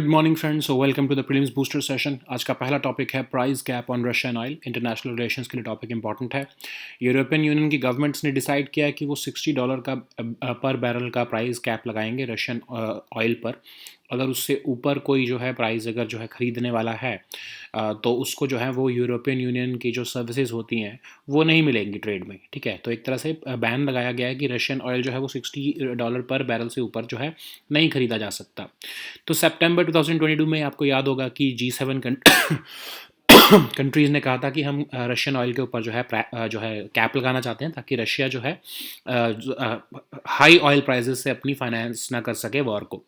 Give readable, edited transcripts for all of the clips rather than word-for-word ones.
Good morning friends, so welcome to the prelims booster session. आज का पहला topic है price gap on Russian oil. International relations के लिए टॉपिक इंपॉर्टेंट है। यूरोपियन यूनियन की गवर्नमेंट्स ने डिसाइड किया है कि वो $60 का पर बैरल का प्राइस कैप लगाएंगे रशियन ऑयल पर। अगर उससे ऊपर कोई जो है प्राइस अगर जो है ख़रीदने वाला है तो उसको जो है वो यूरोपियन यूनियन की जो सर्विसेज होती हैं वो नहीं मिलेंगी ट्रेड में। ठीक है, तो एक तरह से बैन लगाया गया है कि रशियन ऑयल जो है वो $60 पर बैरल से ऊपर जो है नहीं ख़रीदा जा सकता। तो सितंबर 2022 में आपको याद होगा कि G7 कंट्रीज़ ने कहा था कि हम रशियन ऑयल के ऊपर जो है कैप लगाना चाहते हैं, ताकि रशिया जो है हाई ऑयल प्राइसेस से अपनी फाइनेंस ना कर सके वॉर को।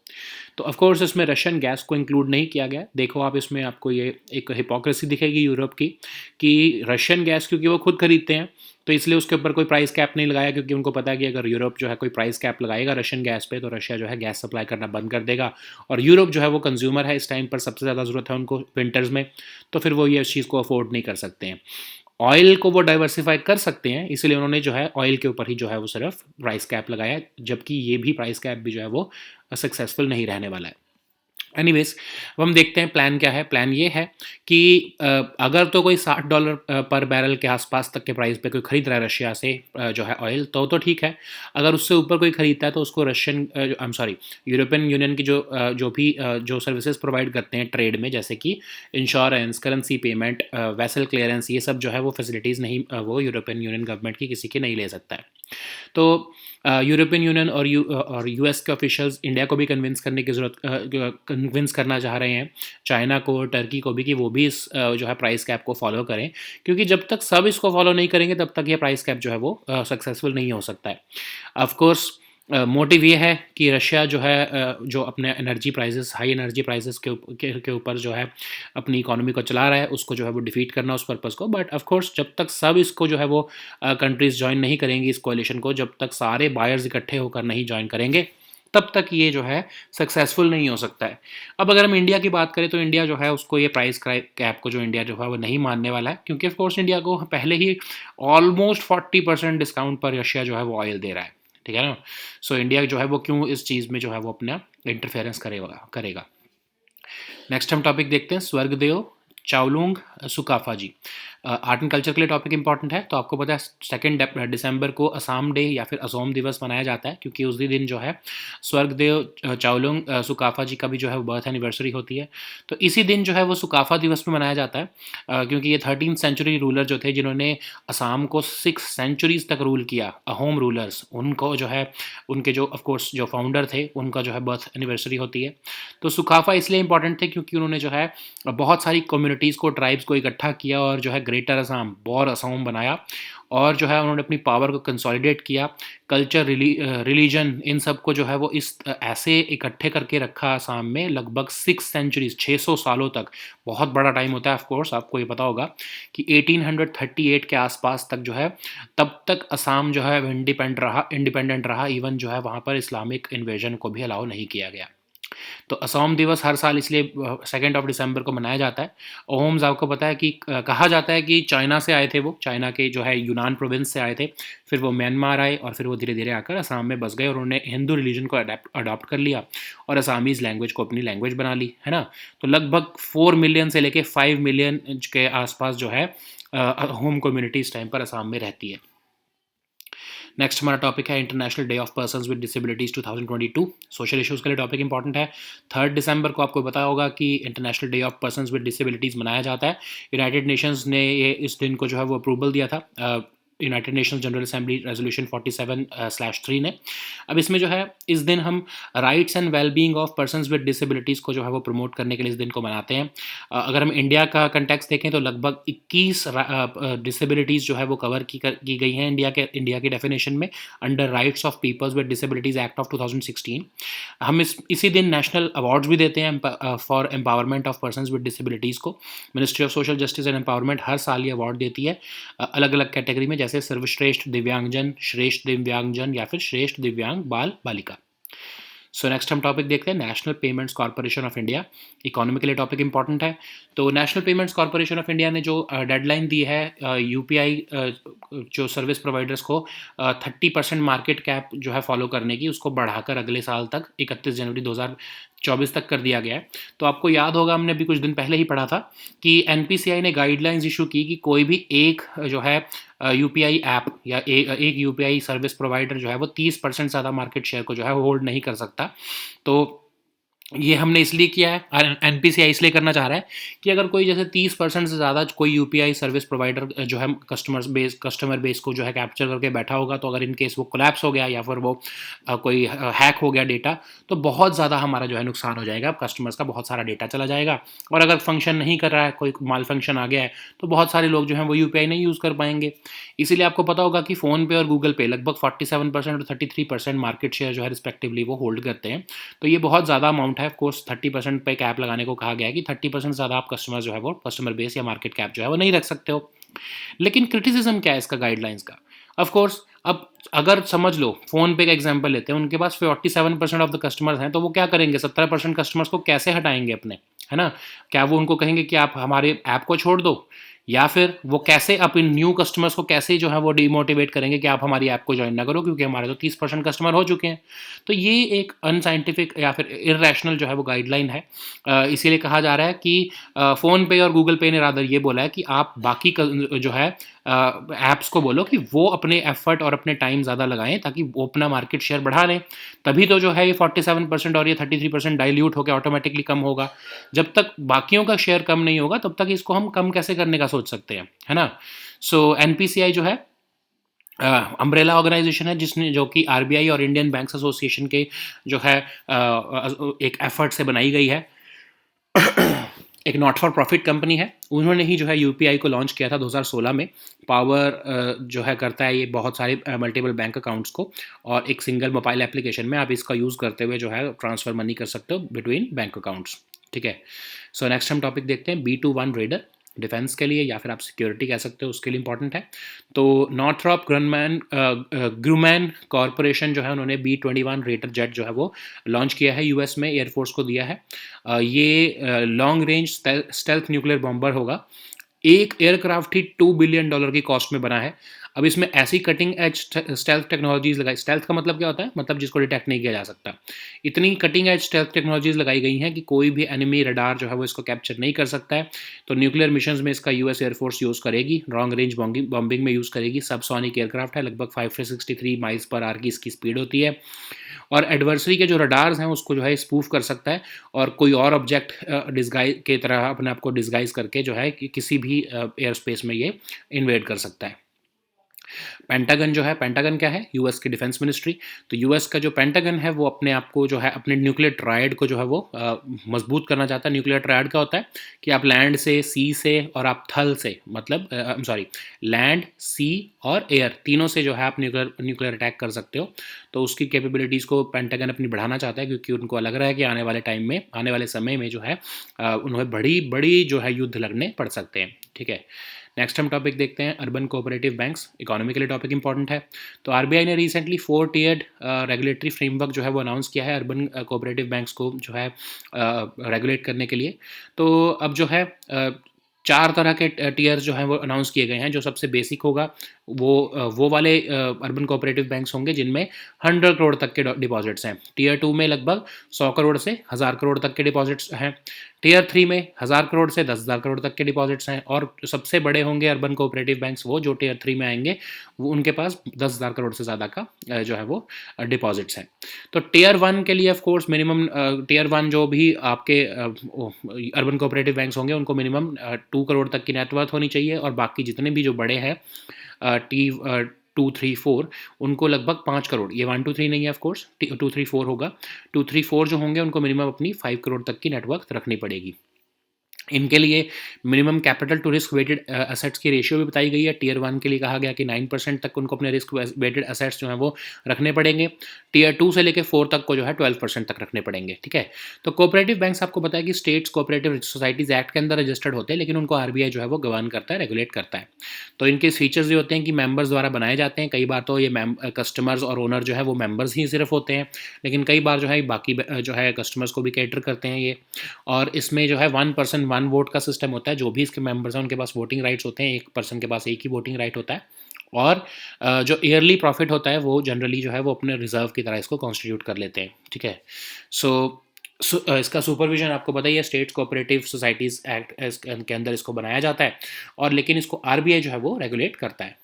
तो ऑफ कोर्स इसमें रशियन गैस को इंक्लूड नहीं किया गया। देखो आप, इसमें आपको ये एक हिपोक्रेसी दिखेगी यूरोप की कि रशियन गैस क्योंकि वो खुद खरीदते हैं तो इसलिए उसके ऊपर कोई प्राइस कैप नहीं लगाया, क्योंकि उनको पता है कि अगर यूरोप जो है कोई प्राइस कैप लगाएगा रशियन गैस पे तो रशिया जो है गैस सप्लाई करना बंद कर देगा। और यूरोप जो है वो कंज्यूमर है, इस टाइम पर सबसे ज़्यादा ज़रूरत है उनको विंटर्स में, तो फिर वो ये इस चीज़ को अफोर्ड नहीं कर सकते हैं। ऑयल को वो डाइवर्सिफाई कर सकते हैं, इसलिए उन्होंने जो है ऑयल के ऊपर ही जो है वो सिर्फ प्राइस कैप लगाया, जबकि ये भी प्राइस कैप भी जो है वो सक्सेसफुल नहीं रहने वाला है। एनीवेज, अब हम देखते हैं प्लान क्या है। प्लान ये है कि अगर तो कोई $60 पर बैरल के आसपास तक के प्राइस पे कोई ख़रीद रहा है रशिया से जो है ऑयल, तो ठीक है। अगर उससे ऊपर कोई ख़रीदता है तो उसको यूरोपियन यूनियन की जो सर्विसेज प्रोवाइड करते हैं ट्रेड में, जैसे कि insurance, currency payment, vessel clearance, ये सब जो है वो फैसिलिटीज़ नहीं वो यूरोपियन यूनियन गवर्नमेंट की किसी की नहीं ले सकता है। तो यूरोपियन यूनियन और यूएस के ऑफिशियल्स इंडिया को भी कन्विंस करना चाह रहे हैं, चाइना को, टर्की को भी, कि वो भी इस जो है प्राइस कैप को फॉलो करें, क्योंकि जब तक सब इसको फॉलो नहीं करेंगे तब तक ये प्राइस कैप जो है वो सक्सेसफुल नहीं हो सकता है। ऑफ कोर्स मोटिव ये है कि रशिया जो है जो अपने हाई एनर्जी प्राइसेस के ऊपर जो है अपनी इकोनॉमी को चला रहा है, उसको जो है वो डिफीट करना उस पर्पज़ को। बट ऑफ कोर्स जब तक सब इसको जो है वो कंट्रीज़ ज्वाइन नहीं करेंगी इस कोalition को, जब तक सारे बायर्स इकट्ठे होकर नहीं ज्वाइन करेंगे, तब तक ये जो है सक्सेसफुल नहीं हो सकता है। अब अगर हम इंडिया की बात करें तो इंडिया जो है उसको ये प्राइस कैप को जो इंडिया जो है वो नहीं मानने वाला है, क्योंकि ऑफ कोर्स इंडिया को पहले ही ऑलमोस्ट 40% डिस्काउंट पर रशिया जो है वो ऑयल दे रहा है। ठीक है ना। सो इंडिया जो है वो क्यों इस चीज़ में जो है वो अपना इंटरफेरेंस करेगा। नेक्स्ट हम टॉपिक देखते हैं स्वर्गदेव चावलुंग सुकाफा जी। आर्ट एंड कल्चर के लिए टॉपिक इंपॉर्टेंट है। तो आपको पता है 2 दिसंबर को असम डे या फिर असोम दिवस मनाया जाता है, क्योंकि उसी दिन जो है स्वर्गदेव चावलुंग सुकाफा जी का भी जो है वो बर्थ एनिवर्सरी होती है। तो इसी दिन जो है वो सुकाफा दिवस में मनाया जाता है, क्योंकि ये 13th सेंचुरी रूलर जो थे, जिन्होंने असम को 6 सेंचुरीज तक रूल किया, अहोम रूलर्स, उनको जो है उनके जो ऑफकोर्स जो फाउंडर थे उनका जो है बर्थ एनिवर्सरी होती है। तो सुकाफा इसलिए इंपॉर्टेंट थे क्योंकि उन्होंने जो है बहुत सारी कम्युनिटीज़ को, ट्राइब्स को इकट्ठा किया और जो है ग्रेटर असम, बौर असम बनाया, और जो है उन्होंने अपनी पावर को कंसोलिडेट किया। कल्चर, रिलीजन, इन सब को जो है वो इस ऐसे इकट्ठे करके रखा असम में लगभग 6 सेंचुरीज, 600 सालों तक। बहुत बड़ा टाइम होता है। ऑफ कोर्स आपको ये पता होगा कि 1838 के आसपास तक जो है, तब तक असम जो है इंडिपेंडेंट रहा। इवन जो है वहाँ पर इस्लामिक इन्वेजन को भी अलाउ नहीं किया गया। तो असम दिवस हर साल इसलिए 2 दिसंबर को मनाया जाता है। ओम्स, आपको पता है कि कहा जाता है कि चाइना से आए थे, वो चाइना के जो है यूनान प्रोविंस से आए थे, फिर वो म्यांमार आए और फिर वो धीरे धीरे आकर असम में बस गए और उन्होंने हिंदू रिलीजन को अडॉप्ट कर लिया और असामीज़ लैंग्वेज को अपनी लैंग्वेज बना ली, है ना। तो लगभग 4 मिलियन से लेके 5 मिलियन के आसपास जो है होम कम्युनिटी इस टाइम पर असम में रहती है। नेक्स्ट हमारा टॉपिक है international day of persons with disabilities 2022। Social issues के लिए टॉपिक इंपॉर्टेंट है। 3 दिसंबर को आपको पता होगा कि international day of persons with disabilities मनाया जाता है। यूनाइटेड नेशंस ने ये इस दिन को जो है वो अप्रूवल दिया था, United Nations general assembly resolution 47/3 ने। अब इसमें जो है इस दिन हम rights and wellbeing of persons with disabilities को जो है वो प्रमोट करने के लिए इस दिन को मनाते हैं। अगर हम इंडिया का कंटेक्स्ट देखें तो लगभग 21 डिसेबिलिटीज़ जो है वो कवर की गई हैं इंडिया की डेफिनेशन में under rights of peoples with disabilities act of 2016। हम इसी दिन नेशनल अवार्ड्स भी देते हैं for empowerment of persons with disabilities को। Ministry of social justice and empowerment हर साल ये अवार्ड देती है अलग अलग कैटेगरी में, जैसे सर्वश्रेष्ठ दिव्यांगजन, श्रेष्ठ दिव्यांगजन या फिर श्रेष्ठ दिव्यांग बाल बालिका। सो नेक्स्ट हम टॉपिक देखते हैं national payments corporation of India. Economy के लिए टॉपिक इंपॉर्टेंट है। तो national payments corporation of India ने जो डेडलाइन दी है यूपीआई जो सर्विस प्रोवाइडर्स को 30% मार्केट कैप जो है फॉलो करने की, उसको बढ़ाकर अगले साल तक 31 जनवरी 24 तक कर दिया गया है। तो आपको याद होगा, हमने अभी कुछ दिन पहले ही पढ़ा था कि एनपीसीआई ने गाइडलाइंस इशू की कि कोई भी एक जो है यूपीआई ऐप या एक यूपीआई सर्विस प्रोवाइडर जो है वो 30% ज़्यादा मार्केट शेयर को जो है होल्ड नहीं कर सकता। तो ये हमने इसलिए किया है, एनपीसीआई इसलिए करना चाह रहा है कि अगर कोई जैसे 30% से ज़्यादा कोई यूपीआई सर्विस प्रोवाइडर जो है कस्टमर बेस को जो है कैप्चर करके बैठा होगा, तो अगर इन केस वो कोलैप्स हो गया या फिर वो कोई हैक हो गया डेटा, तो बहुत ज़्यादा हमारा जो है नुकसान हो जाएगा, कस्टमर्स का बहुत सारा डेटा चला जाएगा। और अगर फंक्शन नहीं कर रहा है, कोई माल फंक्शन आ गया है, तो बहुत सारे लोग जो हैं वो यूपीआई नहीं यूज़ कर पाएंगे। इसीलिए आपको पता होगा कि फ़ोन पे और गूगल पे लगभग 47% और 33% मार्केट शेयर जो है रिस्पेक्टिवली वो होल्ड करते हैं। तो ये बहुत ज़्यादा अमाउंट है। ऑफ कोर्स 30% पे कैप लगाने को कहा गया है कि 30% ज़्यादा आप कस्टमर जो है वो कस्टमर बेस या मार्केट कैप जो है वो नहीं रख सकते हो। लेकिन क्रिटिसिज्म क्या है इसका गाइडलाइंस का? ऑफ कोर्स अब अगर समझ लो, फ़ोन पे का एग्जांपल लेते हैं, उनके पास 47% ऑफ द कस्टमर्स हैं, तो वो क्या करेंगे? 17% कस्टमर्स को कैसे हटाएंगे अपने, है ना? क्या वो उनको कहेंगे कि आप हमारे ऐप को छोड़ दो, या फिर वो कैसे अपने न्यू कस्टमर्स को कैसे जो है वो डिमोटिवेट करेंगे कि आप हमारी ऐप को ज्वाइन ना करो, क्योंकि हमारे तो 30% कस्टमर हो चुके हैं। तो ये एक अनसाइंटिफिक या फिर इरेशनल जो है वो गाइडलाइन है। इसीलिए कहा जा रहा है कि फ़ोन पे और गूगल पे ने रादर ये बोला है कि आप बाकी जो है ऐप्स को बोलो कि वो अपने एफर्ट और अपने टाइम ज़्यादा लगाएं, ताकि वो अपना मार्केट शेयर बढ़ा लें। तभी तो जो है ये 47% और ये 33% डाइल्यूट होकर ऑटोमेटिकली कम होगा। जब तक बाकियों का शेयर कम नहीं होगा, तब तक इसको हम कम कैसे करने का सोच सकते हैं, है ना? सो एनपीसीआई जो है अम्ब्रेला ऑर्गेनाइजेशन है, जिसने जो कि आरबीआई और इंडियन बैंक्स एसोसिएशन के जो है एक एफर्ट से बनाई गई है। एक नॉट फॉर प्रॉफिट कंपनी है। उन्होंने ही जो है यूपीआई को लॉन्च किया था 2016 में। पावर जो है करता है ये बहुत सारे मल्टीपल बैंक अकाउंट्स को, और एक सिंगल मोबाइल एप्लीकेशन में आप इसका यूज़ करते हुए जो है ट्रांसफ़र मनी कर सकते हो बिटवीन बैंक अकाउंट्स। ठीक है। सो नेक्स्ट हम टॉपिक देखते हैं, B-21 रेडर। डिफेंस के लिए या फिर आप सिक्योरिटी कह सकते हो, उसके लिए इंपॉर्टेंट है। तो नॉर्थरॉप ग्रूमैन कॉरपोरेशन जो है, उन्होंने B-21 रेडर जेट जो है वो लॉन्च किया है, यूएस में एयरफोर्स को दिया है। ये long range stealth nuclear bomber होगा। एक एयरक्राफ्ट ही $2 बिलियन की कॉस्ट में बना है। अब इसमें ऐसी कटिंग एज स्टेल्थ टेक्नोलॉजीज लगाई, स्टेल्थ का मतलब क्या होता है? मतलब जिसको डिटेक्ट नहीं किया जा सकता। इतनी कटिंग एज स्टेल्थ टेक्नोलॉजीज लगाई गई हैं कि कोई भी एनिमी रडार जो है वो इसको कैप्चर नहीं कर सकता है। तो न्यूक्लियर मिशंस में इसका यूएस एयरफोर्स यूज़ करेगी, लॉन्ग रेंज बॉम्बिंग में यूज़ करेगी। सबसोनिक एयरक्राफ्ट है, लगभग 563 माइल्स पर आवर की इसकी स्पीड होती है, और एडवर्सरी के जो रडार्स हैं उसको जो है स्पूफ कर सकता है, और कोई और ऑब्जेक्ट डिस्गाइज के तरह अपने आप को डिस्गाइज करके जो है कि किसी भी एयर स्पेस में ये इन्वेड कर सकता है। पेंटागन जो है, पेंटागन क्या है? यूएस की डिफेंस मिनिस्ट्री। तो यूएस का जो पेंटागन है वो अपने आप को जो है अपने न्यूक्लियर ट्रायड को जो है वो मजबूत करना चाहता है। न्यूक्लियर ट्रायड क्या होता है कि आप लैंड से, सी से और आप थल से, मतलब सॉरी, लैंड, सी और एयर तीनों से जो है आप न्यूक्लियर अटैक कर सकते हो। तो उसकी कैपेबिलिटीज़ को पेंटागन अपनी बढ़ाना चाहता है, क्योंकि उनको लग रहा है कि आने वाले टाइम में, आने वाले समय में जो है उन्हें बड़ी बड़ी जो है युद्ध लड़ने पड़ सकते हैं। ठीक है। नेक्स्ट हम टॉपिक देखते हैं, अर्बन कोऑपरेटिव बैंक्स। इकोनॉमी के लिए टॉपिक इंपॉर्टेंट है। तो आरबीआई ने रिसेंटली 4 टियर्ड रेगुलेटरी फ्रेमवर्क जो है वो अनाउंस किया है अर्बन कोऑपरेटिव बैंक्स को जो है रेगुलेट करने के लिए। तो अब जो है 4 तरह के टियर्स जो हैं वो अनाउंस किए गए हैं। जो सबसे बेसिक होगा वो वाले अर्बन कोऑपरेटिव बैंक्स होंगे जिनमें 100 करोड़ तक के डिपॉजिट्स हैं। टियर 2 में लगभग 100 करोड़ से 1000 करोड़ तक के डिपॉजिट्स हैं। टियर 3 में 1000 करोड़ से 10,000 करोड़ तक के डिपॉजिट्स हैं। और सबसे बड़े होंगे अर्बन कोऑपरेटिव बैंक्स वो जो टियर 3 में आएंगे, वो उनके पास 10,000 करोड़ से ज़्यादा का जो है वो डिपॉजिट्स हैं। तो टियर 1 के लिए ऑफ कोर्स मिनिमम, टियर 1 जो भी आपके अर्बन कोऑपरेटिव बैंक्स होंगे उनको मिनिमम 2 करोड़ तक की नेटवर्थ होनी चाहिए, और बाकी जितने भी जो बड़े हैं टी 2, 3, 4, उनको लगभग 5 करोड़, ये 1, 2, 3 नहीं है, ऑफ कोर्स 2, 3, 4 होगा। 2, 3, 4 जो होंगे उनको मिनिमम अपनी 5 करोड़ तक की नेटवर्थ रखनी पड़ेगी। इनके लिए minimum capital to risk weighted assets की रेशियो भी बताई गई है। टियर 1 के लिए कहा गया कि 9% तक उनको अपने रिस्क वेटेड एसेट्स जो हैं वो रखने पड़ेंगे। टियर 2 से लेकर 4 तक को जो है 12% तक रखने पड़ेंगे। ठीक है। तो कोऑपरेटिव बैंक्स आपको बताया कि स्टेट्स कोऑपरेटिव सोसाइटीज़ एक्ट के अंदर रजिस्टर्ड होते हैं, लेकिन उनको आरबीआई जो है वो गवर्न करता है, रेगुलेट करता है। तो इनके फीचर्स ये होते हैं कि मेंबर्स द्वारा बनाए जाते हैं। कई बार तो ये कस्टमर्स और ओनर जो है वो मेंबर्स ही सिर्फ होते हैं, लेकिन कई बार जो है बाकी जो है कस्टमर्स को भी कैटर करते हैं ये। और इसमें जो है 1 पर्सन 1 वोट का सिस्टम होता है। जो भी इसके मेंबर्स हैं उनके पास वोटिंग राइट्स होते हैं, एक पर्सन के पास एक ही वोटिंग राइट होता है। और जो ईयरली प्रॉफिट होता है वो जनरली जो है वो अपने रिजर्व की तरह इसको कॉन्स्टिट्यूट कर लेते हैं। ठीक है। सो इसका सुपरविजन आपको पता ही है, स्टेट्स कोऑपरेटिव सोसाइटीज एक्ट के अंदर इसको बनाया जाता है, और लेकिन इसको आरबीआई जो है वो रेगुलेट करता है।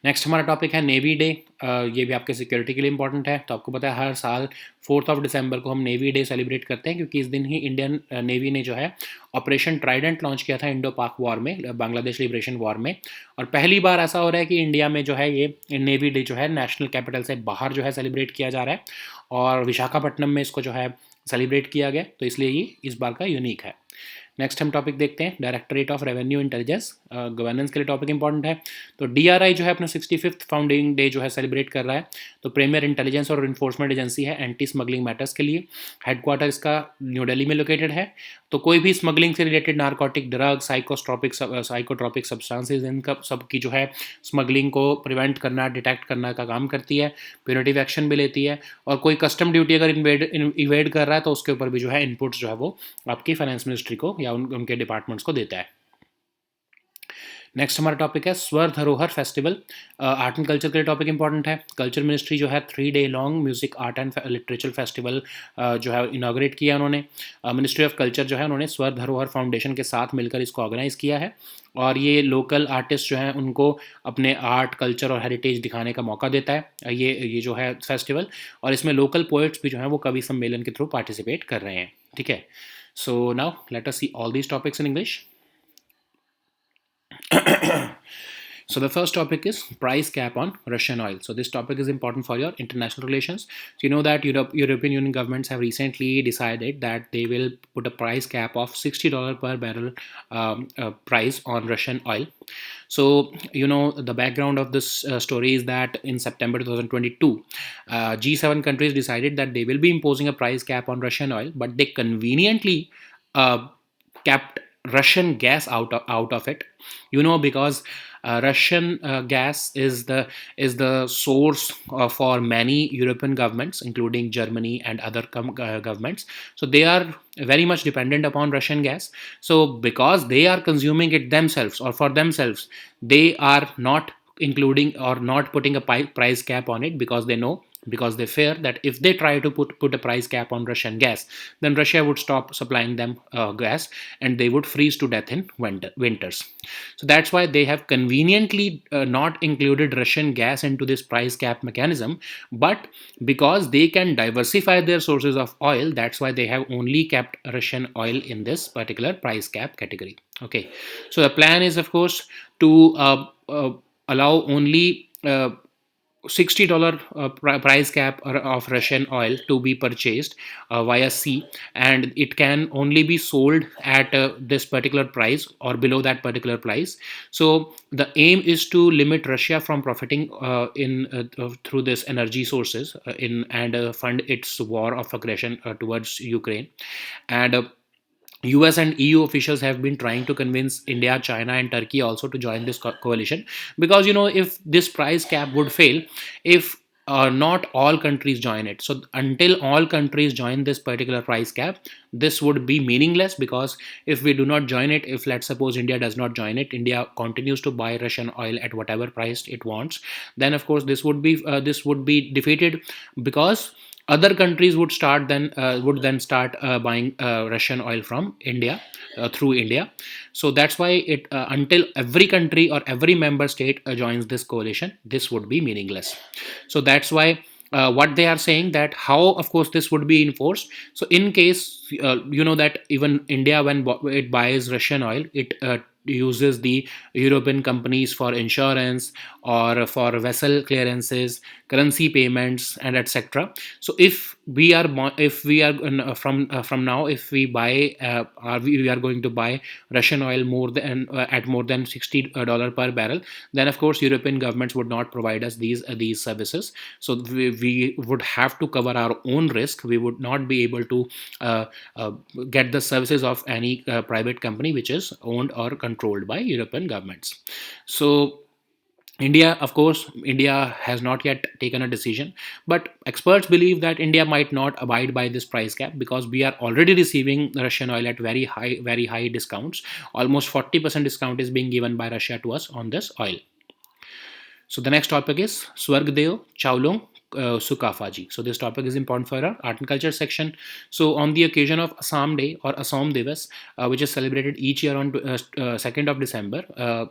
नेक्स्ट हमारा टॉपिक है नेवी डे। ये भी आपके सिक्योरिटी के लिए इंपॉर्टेंट है। तो आपको पता है हर साल 4 दिसंबर को हम नेवी डे सेलिब्रेट करते हैं, क्योंकि इस दिन ही इंडियन नेवी ने जो है ऑपरेशन ट्राइडेंट लॉन्च किया था इंडो पाक वॉर में, बांग्लादेश लिबरेशन वॉर में। और पहली बार ऐसा हो रहा है कि इंडिया में जो है ये नेवी डे जो है नेशनल कैपिटल से बाहर जो है सेलिब्रेट किया जा रहा है, और विशाखापट्टनम में इसको जो है सेलिब्रेट किया गया, तो इसलिए ये इस बार का यूनिक है। नेक्स्ट हम टॉपिक देखते हैं directorate of revenue intelligence. Governance के लिए टॉपिक इंपॉर्टेंट है। तो डीआरआई जो है अपना 65th फाउंडिंग डे जो है सेलिब्रेट कर रहा है। तो प्रीमियर इंटेलिजेंस और इन्फोर्समेंट एजेंसी है एंटी स्मगलिंग मैटर्स के लिए। हेडक्वार्टर इसका न्यू दिल्ली में लोकेटेड है। तो कोई भी स्मगलिंग से related narcotic drug, psychotropic substances, इनका सब की जो है स्मगलिंग को प्रिवेंट करना, डिटेक्ट करना का काम करती है। प्यूनिटिव एक्शन भी लेती है, और कोई कस्टम ड्यूटी अगर इवेड कर रहा है तो उसके ऊपर भी जो है इनपुट्स जो है वो आपकी फाइनेंस मिनिस्ट्री को या उनके डिपार्टमेंट्स को देता है। नेक्स्ट हमारा टॉपिक है स्वर धरोहर फेस्टिवल। आर्ट एंड कल्चर के लिए टॉपिक इंपॉर्टेंट है। कल्चर मिनिस्ट्री जो है 3 day long music, art and literature festival जो है इनाग्रेट किया उन्होंने। मिनिस्ट्री ऑफ कल्चर जो है उन्होंने स्वर धरोहर फाउंडेशन के साथ मिलकर इसको ऑर्गेनाइज किया है, और ये लोकल आर्टिस्ट जो हैं उनको अपने आर्ट, कल्चर और हेरिटेज दिखाने का मौका देता है ये जो है फेस्टिवल। और इसमें लोकल पोइट्स भी जो हैं वो कवि सम्मेलन के थ्रू पार्टिसिपेट कर रहे हैं। ठीक है, so now let us see all these topics in English. So the first topic is price cap on Russian oil. So this topic is important for your international relations. So you know that European Union governments have recently decided that they will put a price cap of $60 per barrel price on Russian oil. So you know the background of this story is that in September 2022, G7 countries decided that they will be imposing a price cap on Russian oil, but they conveniently kept Russian gas out of it. You know, because Russian gas is the source for many European governments, including Germany and other governments. So they are very much dependent upon Russian gas. So because they are consuming it themselves or for themselves, they are not including or not putting a price cap on it, because they know, because they fear that if they try to put a price cap on Russian gas, then Russia would stop supplying them gas, and they would freeze to death in winters. So that's why they have conveniently not included Russian gas into this price cap mechanism. But because they can diversify their sources of oil, that's why they have only kept Russian oil in this particular price cap category. Okay, so the plan is, of course, to allow only $60 price cap of Russian oil to be purchased via sea, and it can only be sold at this particular price or below that particular price. So the aim is to limit Russia from profiting in through this energy sources in and fund its war of aggression towards Ukraine. And US and EU officials have been trying to convince India, China, and Turkey also to join this coalition, because you know, if this price cap would fail, if not all countries join it. So until all countries join this particular price cap, this would be meaningless, because if we do not join it, if let's suppose India does not join it, India continues to buy Russian oil at whatever price it wants, then of course this would be defeated, because other countries would then start buying Russian oil from India through India. So that's why it until every country or every member state joins this coalition, this would be meaningless. So that's why what they are saying, that how of course this would be enforced. So in case you know that even India, when it buys Russian oil, it uses the European companies for insurance or for vessel clearances, currency payments, and etc. So from now, if we buy we are going to buy Russian oil more than at more than $60 per barrel, then of course European governments would not provide us these services. So we would have to cover our own risk. We would not be able to get the services of any private company which is owned or controlled by European governments. So India, of course, India has not yet taken a decision, but experts believe that India might not abide by this price cap, because we are already receiving Russian oil at very high discounts. Almost 40% discount is being given by Russia to us on this oil. So the next topic is Swargdeo Chowlung Sukafaji. So this topic is important for our art and culture section. So on the occasion of Assam Day or Assam Divas, which is celebrated each year on 2nd of December,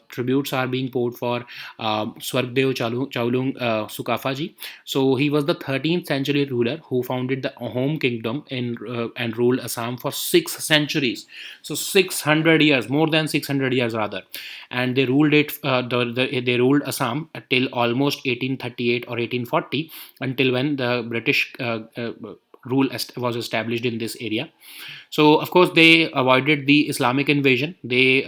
tributes are being poured for Swargdev Chaulung Sukafaji. So he was the 13th century ruler who founded the home kingdom and ruled Assam for 6 centuries. So 600 years, more than 600 years rather, and they ruled they ruled Assam till almost 1838 or 1840, until when the British rule was established in this area. So, of course, they avoided the Islamic invasion. They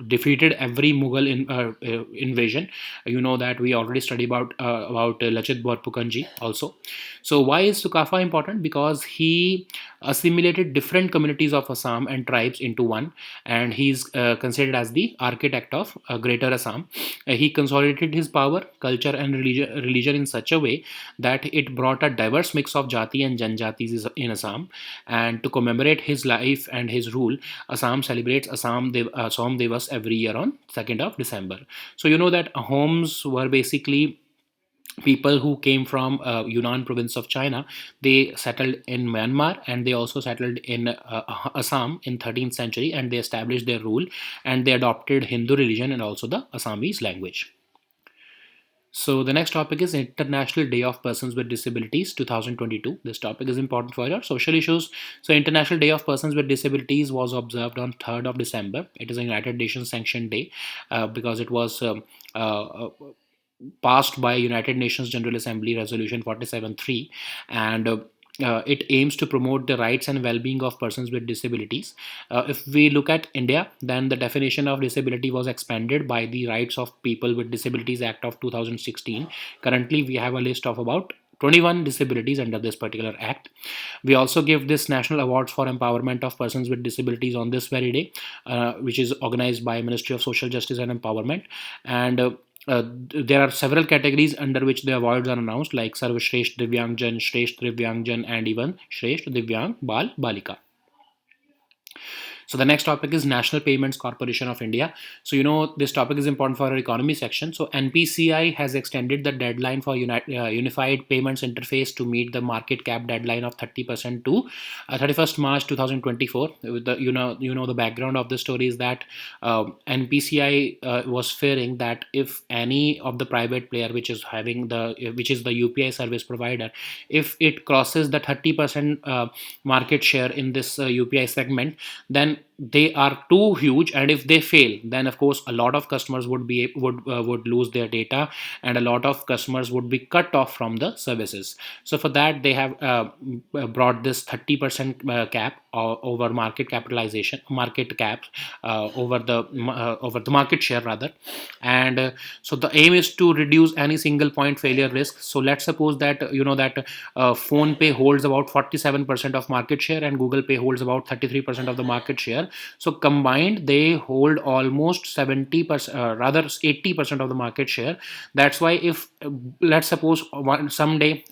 defeated every Mughal invasion. You know that we already studied about Lachit Borphukanji also. So, why is Sukafa important? Because he assimilated different communities of Assam and tribes into one, and he's considered as the architect of Greater Assam. He consolidated his power, culture, and religion in such a way that it brought a diverse mix of Jati and Janjatis in Assam. And to commemorate his life and his rule, Assam celebrates Assam Devas every year on 2nd of December. So you know that Ahoms were basically people who came from Yunnan province of China. They settled in Myanmar, and they also settled in Assam in 13th century, and they established their rule, and they adopted Hindu religion and also the Assamese language. So the next topic is International Day of Persons with Disabilities 2022. This topic is important for our social issues. So International Day of Persons with Disabilities was observed on 3rd of December. It is a United Nations sanctioned day because it was passed by United Nations General Assembly Resolution 47.3, and it aims to promote the rights and well-being of persons with disabilities. If we look at India, then the definition of disability was expanded by the Rights of People with Disabilities Act of 2016. Currently, we have a list of about 21 disabilities under this particular act. We also give this National Awards for Empowerment of Persons with Disabilities on this very day, which is organized by Ministry of Social Justice and Empowerment. And there are several categories under which the awards are announced, like Sarvashresht Divyangjan, Shresht Divyangjan, and even Shresht Divyang Bal Balika. So the next topic is National Payments Corporation of India. So you know this topic is important for our economy section. So NPCI has extended the deadline for Unified Payments Interface to meet the market cap deadline of 30% to 31st March 2024. The background of the story is that NPCI was fearing that if any of the private player which is the UPI service provider, if it crosses the 30% market share in this UPI segment, then they are too huge, and if they fail, then of course a lot of customers would lose their data, and a lot of customers would be cut off from the services. So for that, they have brought this 30% cap over market cap over the market share rather. And so the aim is to reduce any single point failure risk. So let's suppose that phone pay holds about 47% of market share, and Google Pay holds about 33% of the market share. So combined, they hold almost 70%, rather 80% of the market share. That's why if let's suppose someday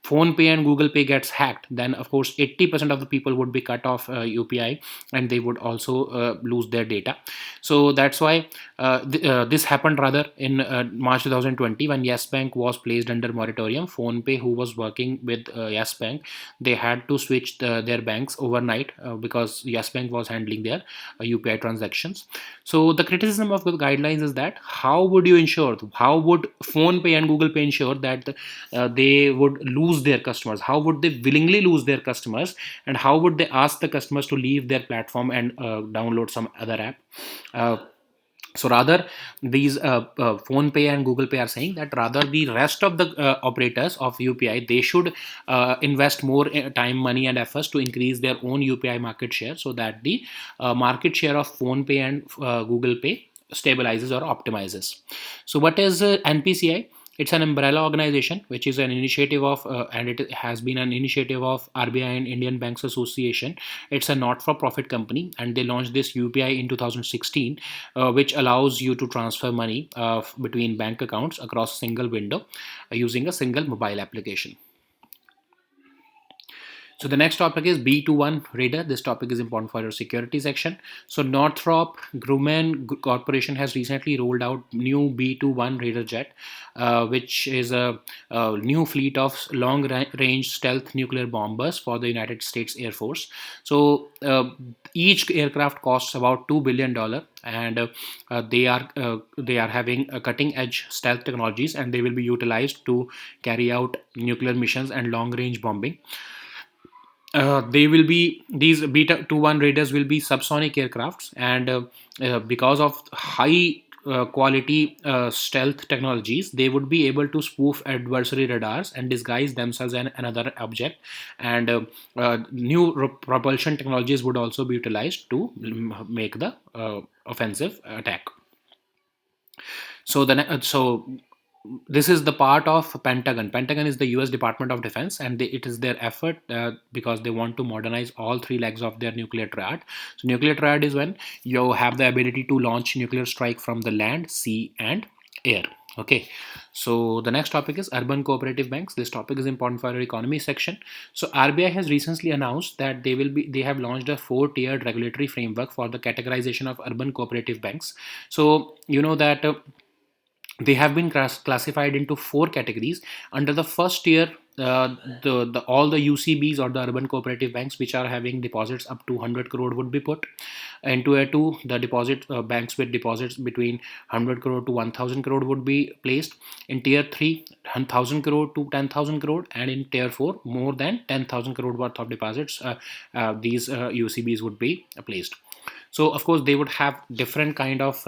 phone pay and Google Pay gets hacked, then of course 80% of the people would be cut off UPI, and they would also lose their data. So that's why this happened rather in March 2020, when Yes Bank was placed under moratorium. Phone Pay, who was working with Yes Bank, they had to switch their banks overnight because Yes Bank was handling their UPI transactions. So the criticism of the guidelines is that how would Phone Pay and Google Pay ensure that they would lose their customers? How would they willingly lose their customers, and how would they ask the customers to leave their platform and download some other app? So rather, these Phone Pay and Google Pay are saying that rather the rest of the operators of UPI, they should invest more time, money, and efforts to increase their own UPI market share, so that the market share of Phone Pay and Google Pay stabilizes or optimizes. So what is NPCI? It's an umbrella organization which is an initiative of and it has been an initiative of RBI and Indian Banks Association. It's a not-for-profit company, and they launched this UPI in 2016, which allows you to transfer money between bank accounts across a single window using a single mobile application. So the next topic is B21 radar. This topic is important for your security section. So Northrop Grumman Corporation has recently rolled out new B21 radar jet, which is a new fleet of long-range stealth nuclear bombers for the United States Air Force. So each aircraft costs about $2 billion, and they are having cutting-edge stealth technologies, and they will be utilized to carry out nuclear missions and long-range bombing. They will be these beta 21 raiders will be subsonic aircrafts, and because of high quality stealth technologies, they would be able to spoof adversary radars and disguise themselves as another object. And new propulsion technologies would also be utilized to make the offensive attack. So this is the part of Pentagon. Pentagon is the US Department of Defense, and it is their effort, because they want to modernize all three legs of their nuclear triad. So nuclear triad is when you have the ability to launch nuclear strike from the land, sea, and air. Okay, so the next topic is urban cooperative banks. This topic is important for our economy section. So RBI has recently announced that they have launched a four-tiered regulatory framework for the categorization of urban cooperative banks. So you know that they have been classified into four categories. Under the first tier, the all the UCBs, or the urban cooperative banks, which are having deposits up to 100 crore, would be put into tier 2. The deposit banks with deposits between 100 crore to 1000 crore would be placed. In tier 3, 1000 crore to 10,000 crore, and in tier 4, more than 10,000 crore worth of deposits, these UCBs would be placed. So of course they would have different kind of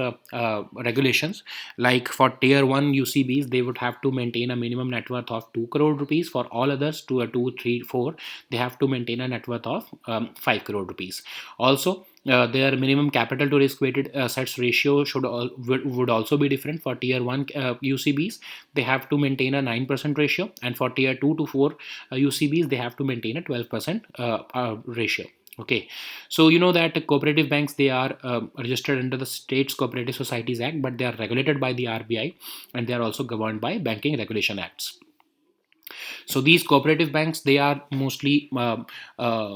regulations. Like for tier 1 UCBs, they would have to maintain a minimum net worth of 2 crore rupees. For all others, to a 2 3 4, they have to maintain a net worth of 5 crore rupees. Also, their minimum capital to risk weighted assets ratio would also be different. For tier 1 UCBs, they have to maintain a 9% ratio, and for tier 2 to 4 UCBs, they have to maintain a 12% ratio. Okay, so you know that cooperative banks, they are registered under the States Cooperative Societies Act, but they are regulated by the RBI, and they are also governed by Banking Regulation Acts. So these cooperative banks, they are mostly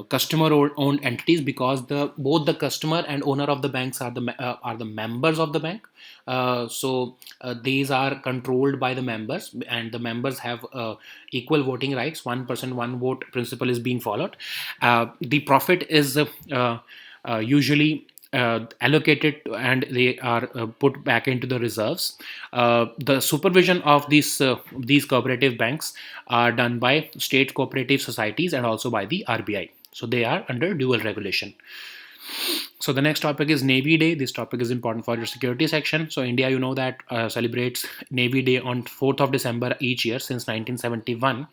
customer owned entities, because the both the customer and owner of the banks are the members of the bank. These are controlled by the members, and the members have equal voting rights. One person, one vote principle is being followed. The profit is usually allocated, and they are put back into the reserves. The supervision of these cooperative banks are done by state cooperative societies and also by the RBI. So they are under dual regulation. So the next topic is Navy Day. This topic is important for your security section. So India, you know that celebrates Navy Day on 4th of December each year since 1971,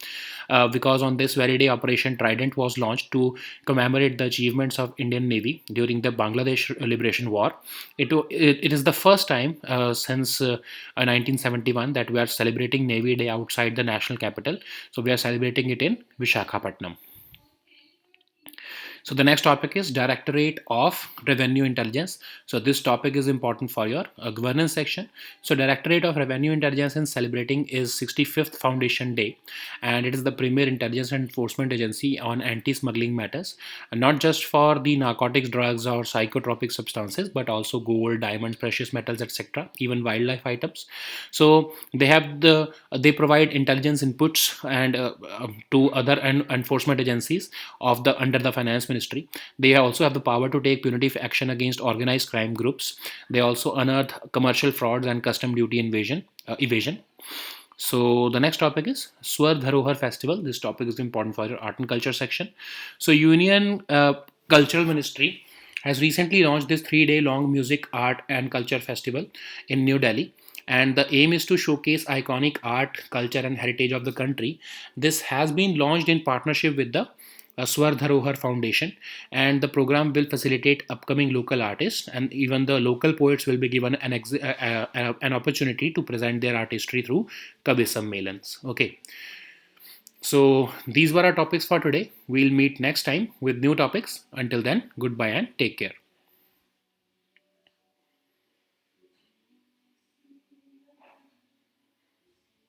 because on this very day, Operation Trident was launched to commemorate the achievements of Indian Navy during the Bangladesh Liberation War. It is the first time since 1971 that we are celebrating Navy Day outside the national capital. So we are celebrating it in Vishakhapatnam. So the next topic is Directorate of Revenue Intelligence. So this topic is important for your governance section. So Directorate of Revenue Intelligence is celebrating is 65th Foundation Day, and it is the premier intelligence and enforcement agency on anti-smuggling matters, and not just for the narcotics, drugs, or psychotropic substances, but also gold, diamonds, precious metals, etc., even wildlife items. So they provide intelligence inputs and to other enforcement agencies of the under the finance ministry. They also have the power to take punitive action against organized crime groups. They also unearth commercial frauds and custom duty evasion. So the next topic is Swar Dharohar Festival. This topic is important for your art and culture section. So Union Cultural Ministry has recently launched this 3-day long music, art, and culture festival in New Delhi. And the aim is to showcase iconic art, culture, and heritage of the country. This has been launched in partnership with the Swar Dharohar Foundation, and the program will facilitate upcoming local artists, and even the local poets will be given an opportunity to present their artistry through Kavi Sammelans. Okay, so these were our topics for today. We'll meet next time with new topics. Until then, goodbye and take care.